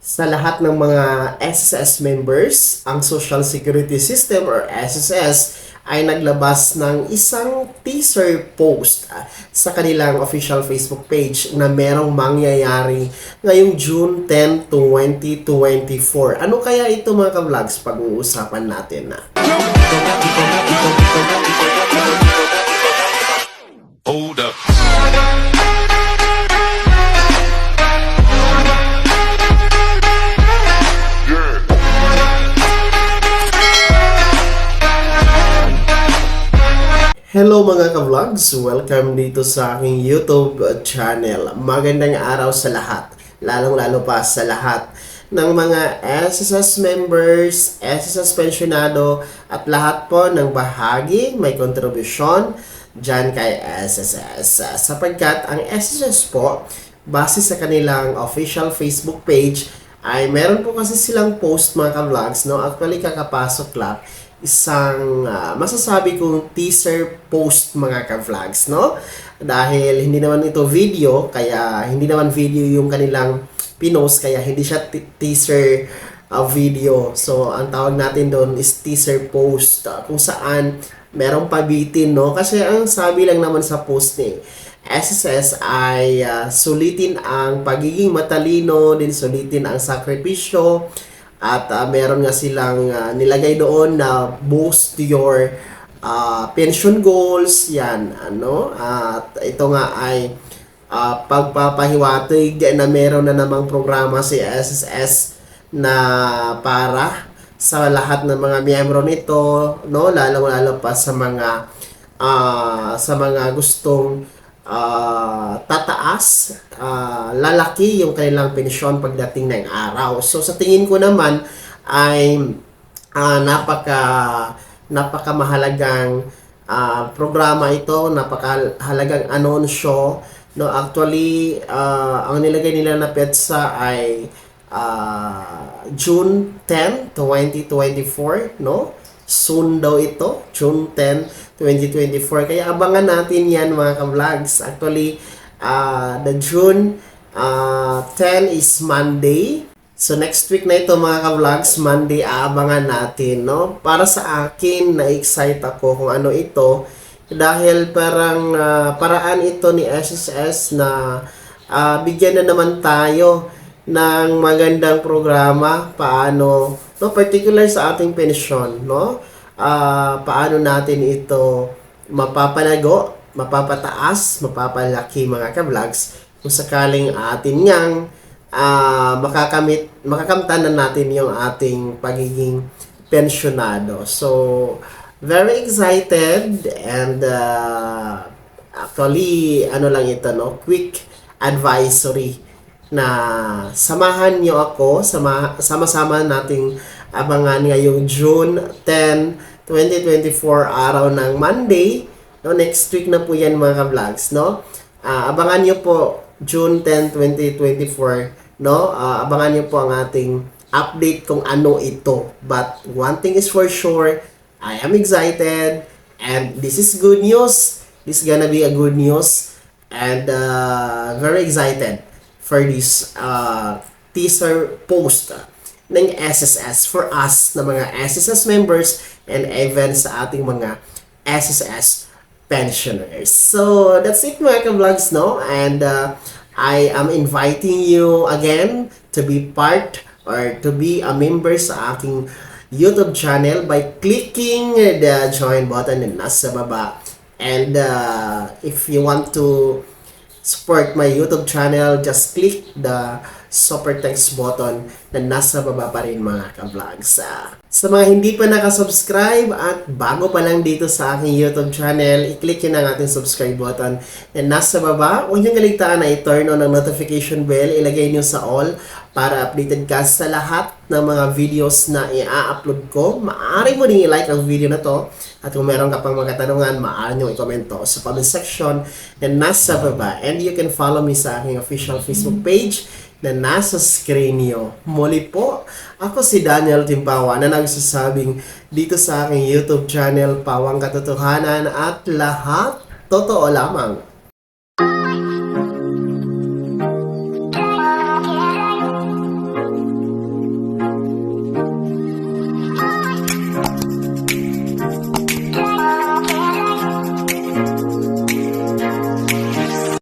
Sa lahat ng mga SSS members, ang Social Security System or SSS ay naglabas ng isang teaser post sa kanilang official Facebook page na merong mangyayari ngayong June 10, 2024. Ano kaya ito mga ka-vlogs? Pag-uusapan natin na. Hold up. Hello mga ka-vlogs! Welcome dito sa aking YouTube channel. Magandang araw sa lahat, lalong-lalo pa sa lahat ng mga SSS members, SSS pensionado at lahat po ng bahagi may kontribusyon dyan kay SSS. Sapagkat ang SSS po, base sa kanilang official Facebook page, ay meron po kasi silang post mga ka-vlogs, no? Actually kakapasok lang isang masasabi kong teaser post mga ka-vlogs, no? Dahil hindi naman ito video, kaya hindi naman video yung kanilang pinost, kaya hindi siya teaser video. So, ang tawag natin doon is teaser post, kung saan merong pabitin, no? Kasi ang sabi lang naman sa post ni SSS ay sulitin ang pagiging matalino, din sulitin ang sakripisyo, at meron nga silang nilagay doon na boost your pension goals, yan, ano. At ito nga ay pagpapahiwatig na meron na namang programa si SSS na para sa lahat ng mga miyembro nito, no, lalo-lalo pa sa mga gustong tataas, lalaki yung kanilang pensyon pagdating ng araw. So sa tingin ko naman ay napakamahalagang programa ito, napakahalagang anunsyo, no. Actually, ang nilagay nila na petsa ay June 10, 2024, no? Soon daw ito, June 10, 2024. Kaya abangan natin yan mga ka-vlogs. Actually, the June 10 is Monday. So next week na ito mga ka-vlogs, Monday, aabangan natin, no? Para sa akin, na-excite ako kung ano ito. Dahil parang paraan ito ni SSS na bigyan na naman tayo ng magandang programa, paano, no, particular sa ating pensyon, no, paano natin ito mapapalago, mapapataas, mapapalaki mga ka-vlogs kung sakaling atin niyang makakamtanan natin yung ating pagiging pensionado. So, very excited and actually, ano lang ito, no, quick advisory na samahan nyo ako, sama-sama nating abangan ngayong June 10, 2024, araw ng Monday, no? Next week na po yan mga ka-vlogs, no? Abangan nyo po June 10, 2024, no? Abangan nyo po ang ating update kung ano ito. But one thing is for sure, I am excited and this is good news. This is gonna be a good news and very excited for this teaser post ng SSS for us na mga SSS members and even sa ating mga SSS pensioners. So, that's it mga ka-vlogs, no? And I am inviting you again to be part or to be a member sa aking YouTube channel by clicking the join button na nasa baba. And if you want to support my YouTube channel, just click the super text button na nasa baba pa rin mga ka-vlogs. Sa mga hindi pa nakasubscribe at bago pa lang dito sa aking YouTube channel, i-click yun ang ating subscribe button na nasa baba. Huwag niyong kaligtaan na i-turn on ang notification bell, ilagay niyo sa all para updated ka sa lahat ng mga videos na i-upload ko. Maaari mo din i-like ang video na to. At kung meron ka pang mga katanungan, maaari nyo i-comment to sa comment section na nasa baba. And you can follow me sa aking official Facebook page na nasa screen nyo. Muli po, ako si Daniel Timpawa na nagsasabing dito sa aking YouTube channel, Pawang Katotohanan at lahat totoo lamang.